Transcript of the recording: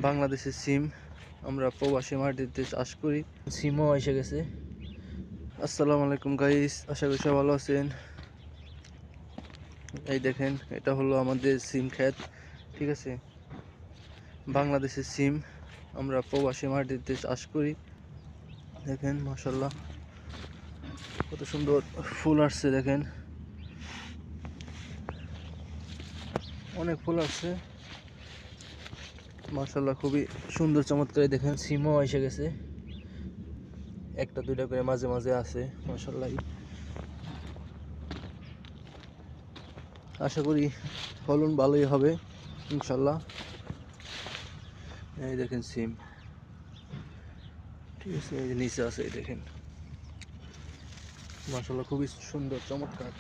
বাংলাদেশের সিম আমরা প্রবাসী মাটিতে চাষ করি। সিমও এসে গেছে। আসসালামু আলাইকুম গাইস, আশা করি সবাই ভালো আছেন। এই দেখেন, এটা হলো আমাদের সিম ক্ষেত, ঠিক আছে। বাংলাদেশের সিম আমরা প্রবাসী মাটিতে চাষ করি। দেখেন মাশাআল্লাহ কত সুন্দর ফুল আসছে, দেখেন অনেক ফুল আসছে মাশাআল্লাহ, খুবই সুন্দর চমৎকার। দেখেন সিমও এসে গেছে, একটা দুইটা করে মাঝে মাঝে আছে মাশাআল্লাহ। আশা করি ফলন ভালোই হবে ইনশাল্লাহ। এই দেখেন সিম, ঠিক আছে, এই যে নিচে আছে, এই দেখেন মাশাআল্লাহ খুবই সুন্দর চমৎকার।